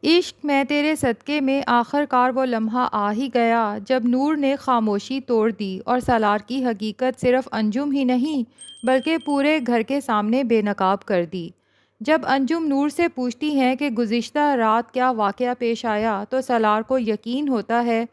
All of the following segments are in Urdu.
عشق میں تیرے صدقے میں آخر کار وہ لمحہ آ ہی گیا جب نور نے خاموشی توڑ دی اور سالار کی حقیقت صرف انجم ہی نہیں بلکہ پورے گھر کے سامنے بے نقاب کر دی۔ جب انجم نور سے پوچھتی ہیں کہ گزشتہ رات کیا واقعہ پیش آیا تو سالار کو یقین ہوتا ہے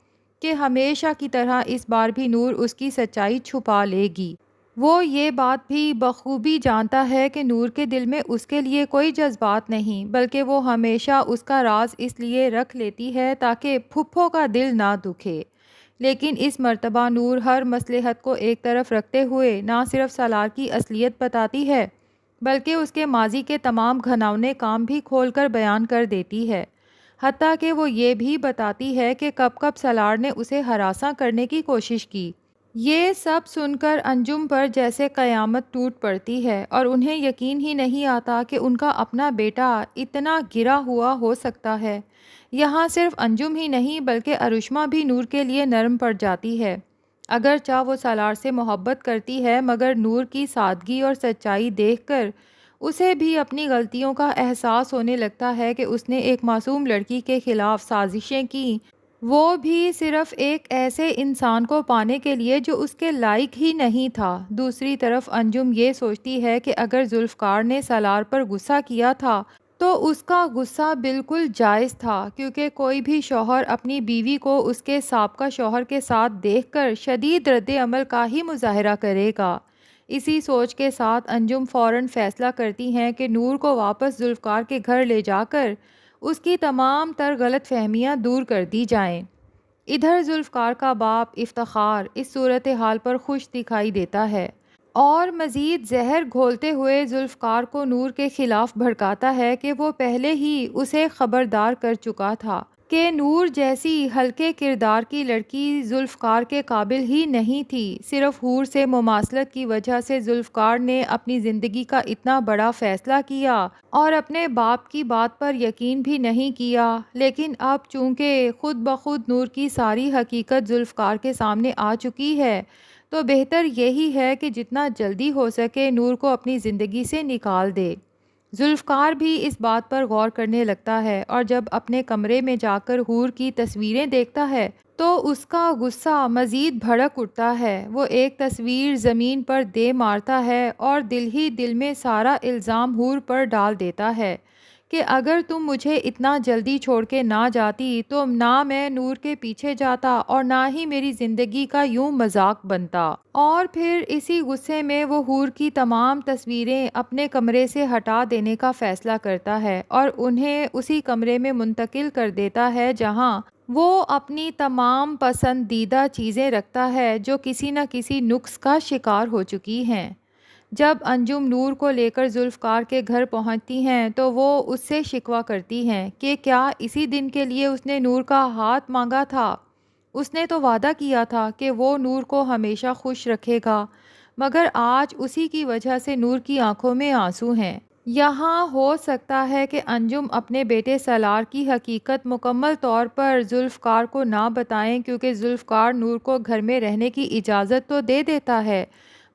کہ ہمیشہ کی طرح اس بار بھی نور اس کی سچائی چھپا لے گی۔ وہ یہ بات بھی بخوبی جانتا ہے کہ نور کے دل میں اس کے لیے کوئی جذبات نہیں، بلکہ وہ ہمیشہ اس کا راز اس لیے رکھ لیتی ہے تاکہ پھپھو کا دل نہ دکھے۔ لیکن اس مرتبہ نور ہر مصلحت کو ایک طرف رکھتے ہوئے نہ صرف سالار کی اصلیت بتاتی ہے بلکہ اس کے ماضی کے تمام گھناؤنے کام بھی کھول کر بیان کر دیتی ہے۔ حتیٰ کہ وہ یہ بھی بتاتی ہے کہ کب کب سالار نے اسے ہراساں کرنے کی کوشش کی۔ یہ سب سن کر انجم پر جیسے قیامت ٹوٹ پڑتی ہے اور انہیں یقین ہی نہیں آتا کہ ان کا اپنا بیٹا اتنا گرا ہوا ہو سکتا ہے۔ یہاں صرف انجم ہی نہیں بلکہ ارشما بھی نور کے لیے نرم پڑ جاتی ہے۔ اگرچہ وہ سالار سے محبت کرتی ہے مگر نور کی سادگی اور سچائی دیکھ کر اسے بھی اپنی غلطیوں کا احساس ہونے لگتا ہے کہ اس نے ایک معصوم لڑکی کے خلاف سازشیں کی، وہ بھی صرف ایک ایسے انسان کو پانے کے لیے جو اس کے لائق ہی نہیں تھا۔ دوسری طرف انجم یہ سوچتی ہے کہ اگر ذوالفقار نے سالار پر غصہ کیا تھا تو اس کا غصہ بالکل جائز تھا، کیونکہ کوئی بھی شوہر اپنی بیوی کو اس کے سابقہ شوہر کے ساتھ دیکھ کر شدید رد عمل کا ہی مظاہرہ کرے گا۔ اسی سوچ کے ساتھ انجم فوراً فیصلہ کرتی ہیں کہ نور کو واپس ذوالفقار کے گھر لے جا کر اس کی تمام تر غلط فہمیاں دور کر دی جائیں۔ ادھر ذوالفقار کا باپ افتخار اس صورتحال پر خوش دکھائی دیتا ہے اور مزید زہر گھولتے ہوئے ذوالفقار کو نور کے خلاف بھڑکاتا ہے کہ وہ پہلے ہی اسے خبردار کر چکا تھا کہ نور جیسی ہلکے کردار کی لڑکی ذوالفقار کے قابل ہی نہیں تھی۔ صرف حور سے مماثلت کی وجہ سے ذوالفقار نے اپنی زندگی کا اتنا بڑا فیصلہ کیا اور اپنے باپ کی بات پر یقین بھی نہیں کیا، لیکن اب چونکہ خود بخود نور کی ساری حقیقت ذوالفقار کے سامنے آ چکی ہے تو بہتر یہی ہے کہ جتنا جلدی ہو سکے نور کو اپنی زندگی سے نکال دے۔ ذوالفقار بھی اس بات پر غور کرنے لگتا ہے اور جب اپنے کمرے میں جا کر حور کی تصویریں دیکھتا ہے تو اس کا غصہ مزید بھڑک اٹھتا ہے۔ وہ ایک تصویر زمین پر دے مارتا ہے اور دل ہی دل میں سارا الزام حور پر ڈال دیتا ہے کہ اگر تم مجھے اتنا جلدی چھوڑ کے نہ جاتی تو نہ میں نور کے پیچھے جاتا اور نہ ہی میری زندگی کا یوں مذاق بنتا۔ اور پھر اسی غصے میں وہ حور کی تمام تصویریں اپنے کمرے سے ہٹا دینے کا فیصلہ کرتا ہے اور انہیں اسی کمرے میں منتقل کر دیتا ہے جہاں وہ اپنی تمام پسندیدہ چیزیں رکھتا ہے جو کسی نہ کسی نقص کا شکار ہو چکی ہیں۔ جب انجم نور کو لے کر ذوالفقار کے گھر پہنچتی ہیں تو وہ اس سے شکوہ کرتی ہیں کہ کیا اسی دن کے لیے اس نے نور کا ہاتھ مانگا تھا؟ اس نے تو وعدہ کیا تھا کہ وہ نور کو ہمیشہ خوش رکھے گا، مگر آج اسی کی وجہ سے نور کی آنکھوں میں آنسو ہیں۔ یہاں ہو سکتا ہے کہ انجم اپنے بیٹے سالار کی حقیقت مکمل طور پر ذوالفقار کو نہ بتائیں، کیونکہ ذوالفقار نور کو گھر میں رہنے کی اجازت تو دے دیتا ہے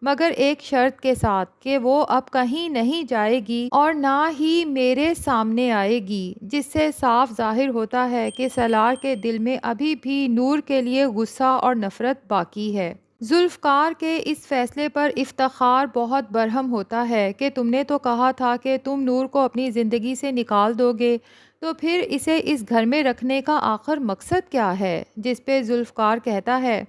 مگر ایک شرط کے ساتھ کہ وہ اب کہیں نہیں جائے گی اور نہ ہی میرے سامنے آئے گی، جس سے صاف ظاہر ہوتا ہے کہ سالار کے دل میں ابھی بھی نور کے لیے غصہ اور نفرت باقی ہے۔ ذوالفقار کے اس فیصلے پر افتخار بہت برہم ہوتا ہے کہ تم نے تو کہا تھا کہ تم نور کو اپنی زندگی سے نکال دو گے، تو پھر اسے اس گھر میں رکھنے کا آخر مقصد کیا ہے؟ جس پہ ذوالفقار کہتا ہے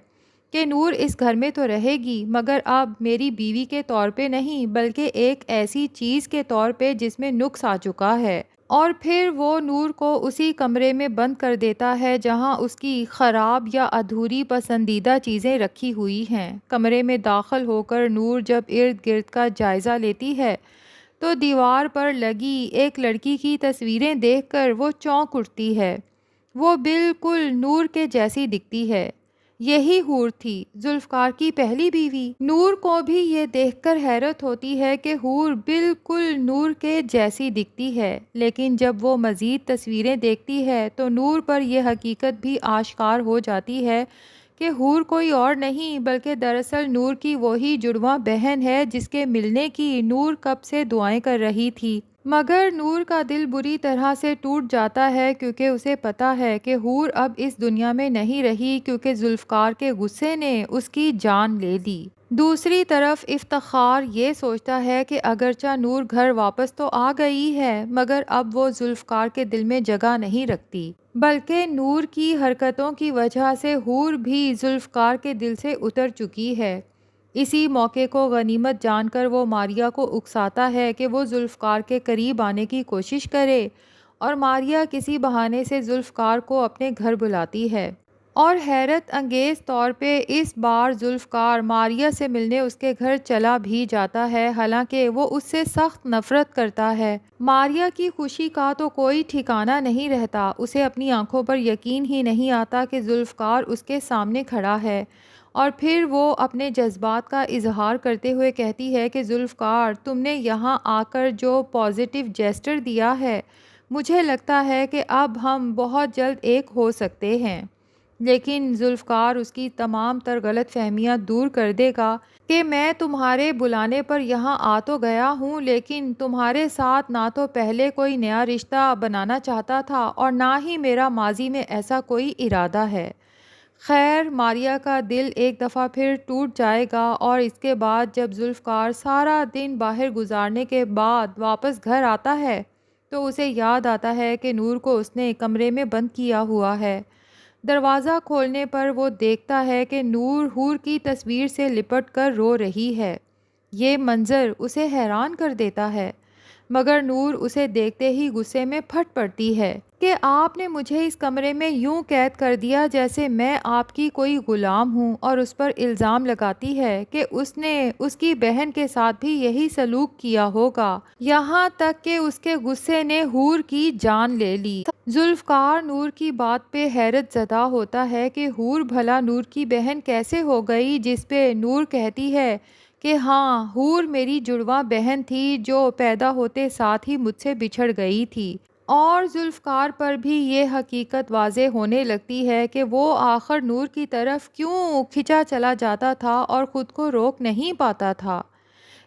کہ نور اس گھر میں تو رہے گی مگر اب میری بیوی کے طور پہ نہیں بلکہ ایک ایسی چیز کے طور پہ جس میں نقص آ چکا ہے، اور پھر وہ نور کو اسی کمرے میں بند کر دیتا ہے جہاں اس کی خراب یا ادھوری پسندیدہ چیزیں رکھی ہوئی ہیں۔ کمرے میں داخل ہو کر نور جب ارد گرد کا جائزہ لیتی ہے تو دیوار پر لگی ایک لڑکی کی تصویریں دیکھ کر وہ چونک اٹھتی ہے۔ وہ بالکل نور کے جیسی دکھتی ہے۔ یہی حور تھی ذوالفقار کی پہلی بیوی۔ نور کو بھی یہ دیکھ کر حیرت ہوتی ہے کہ حور بالکل نور کے جیسی دکھتی ہے، لیکن جب وہ مزید تصویریں دیکھتی ہے تو نور پر یہ حقیقت بھی آشکار ہو جاتی ہے کہ حور کوئی اور نہیں بلکہ دراصل نور کی وہی جڑواں بہن ہے جس کے ملنے کی نور کب سے دعائیں کر رہی تھی مگر نور کا دل بری طرح سے ٹوٹ جاتا ہے کیونکہ اسے پتہ ہے کہ حور اب اس دنیا میں نہیں رہی کیونکہ ذوالفقار کے غصے نے اس کی جان لے لی۔ دوسری طرف افتخار یہ سوچتا ہے کہ اگرچہ نور گھر واپس تو آ گئی ہے مگر اب وہ ذوالفقار کے دل میں جگہ نہیں رکھتی، بلکہ نور کی حرکتوں کی وجہ سے حور بھی ذوالفقار کے دل سے اتر چکی ہے۔ اسی موقع کو غنیمت جان کر وہ ماریا کو اکساتا ہے کہ وہ ذوالفقار کے قریب آنے کی کوشش کرے، اور ماریا کسی بہانے سے ذوالفقار کو اپنے گھر بلاتی ہے، اور حیرت انگیز طور پہ اس بار ذوالفقار ماریا سے ملنے اس کے گھر چلا بھی جاتا ہے، حالانکہ وہ اس سے سخت نفرت کرتا ہے۔ ماریا کی خوشی کا تو کوئی ٹھکانہ نہیں رہتا، اسے اپنی آنکھوں پر یقین ہی نہیں آتا کہ ذوالفقار اس کے سامنے کھڑا ہے، اور پھر وہ اپنے جذبات کا اظہار کرتے ہوئے کہتی ہے کہ ذوالفقار، تم نے یہاں آ کر جو پازیٹیو جیسچر دیا ہے، مجھے لگتا ہے کہ اب ہم بہت جلد ایک ہو سکتے ہیں۔ لیکن ذوالفقار اس کی تمام تر غلط فہمیاں دور کر دے گا کہ میں تمہارے بلانے پر یہاں آ تو گیا ہوں لیکن تمہارے ساتھ نہ تو پہلے کوئی نیا رشتہ بنانا چاہتا تھا اور نہ ہی میرا ماضی میں ایسا کوئی ارادہ ہے۔ خیر، ماریا کا دل ایک دفعہ پھر ٹوٹ جائے گا، اور اس کے بعد جب ذوالفقار سارا دن باہر گزارنے کے بعد واپس گھر آتا ہے تو اسے یاد آتا ہے کہ نور کو اس نے کمرے میں بند کیا ہوا ہے۔ دروازہ کھولنے پر وہ دیکھتا ہے کہ نور حور کی تصویر سے لپٹ کر رو رہی ہے۔ یہ منظر اسے حیران کر دیتا ہے، مگر نور اسے دیکھتے ہی غصے میں پھٹ پڑتی ہے کہ آپ نے مجھے اس کمرے میں یوں قید کر دیا جیسے میں آپ کی کوئی غلام ہوں، اور اس پر الزام لگاتی ہے کہ اس نے اس کی بہن کے ساتھ بھی یہی سلوک کیا ہوگا، یہاں تک کہ اس کے غصے نے حور کی جان لے لی۔ ذوالفقار نور کی بات پہ حیرت زدہ ہوتا ہے کہ حور بھلا نور کی بہن کیسے ہو گئی، جس پہ نور کہتی ہے کہ ہاں، حور میری جڑواں بہن تھی جو پیدا ہوتے ساتھ ہی مجھ سے بچھڑ گئی تھی۔ اور ذوالفقار پر بھی یہ حقیقت واضح ہونے لگتی ہے کہ وہ آخر نور کی طرف کیوں کھنچا چلا جاتا تھا اور خود کو روک نہیں پاتا تھا۔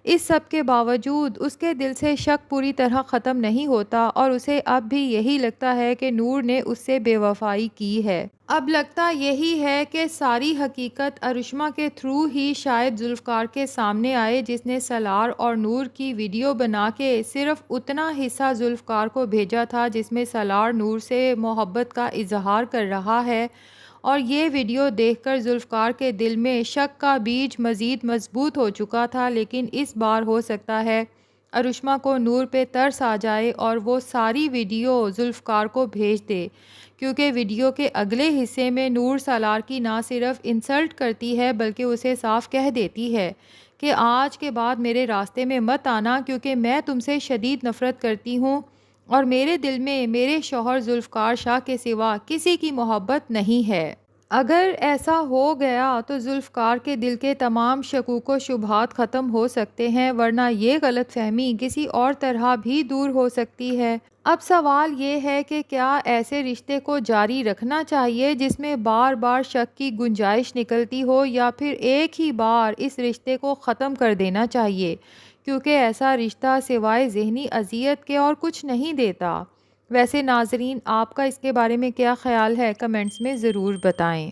اس سب کے باوجود اس کے دل سے شک پوری طرح ختم نہیں ہوتا، اور اسے اب بھی یہی لگتا ہے کہ نور نے اس سے بے وفائی کی ہے۔ اب لگتا یہی ہے کہ ساری حقیقت ارشما کے تھرو ہی شاید ذوالفقار کے سامنے آئے، جس نے سالار اور نور کی ویڈیو بنا کے صرف اتنا حصہ ذوالفقار کو بھیجا تھا جس میں سالار نور سے محبت کا اظہار کر رہا ہے، اور یہ ویڈیو دیکھ کر ذوالفقار کے دل میں شک کا بیج مزید مضبوط ہو چکا تھا۔ لیکن اس بار ہو سکتا ہے ارشما کو نور پہ ترس آ جائے اور وہ ساری ویڈیو ذوالفقار کو بھیج دے، کیونکہ ویڈیو کے اگلے حصے میں نور سالار کی نہ صرف انسلٹ کرتی ہے بلکہ اسے صاف کہہ دیتی ہے کہ آج کے بعد میرے راستے میں مت آنا کیونکہ میں تم سے شدید نفرت کرتی ہوں، اور میرے دل میں میرے شوہر ذوالفقار شاہ کے سوا کسی کی محبت نہیں ہے۔ اگر ایسا ہو گیا تو ذوالفقار کے دل کے تمام شکوک و شبہات ختم ہو سکتے ہیں، ورنہ یہ غلط فہمی کسی اور طرح بھی دور ہو سکتی ہے۔ اب سوال یہ ہے کہ کیا ایسے رشتے کو جاری رکھنا چاہیے جس میں بار بار شک کی گنجائش نکلتی ہو، یا پھر ایک ہی بار اس رشتے کو ختم کر دینا چاہیے، کیونکہ ایسا رشتہ سوائے ذہنی اذیت کے اور کچھ نہیں دیتا۔ ویسے ناظرین، آپ کا اس کے بارے میں کیا خیال ہے؟ کمنٹس میں ضرور بتائیں۔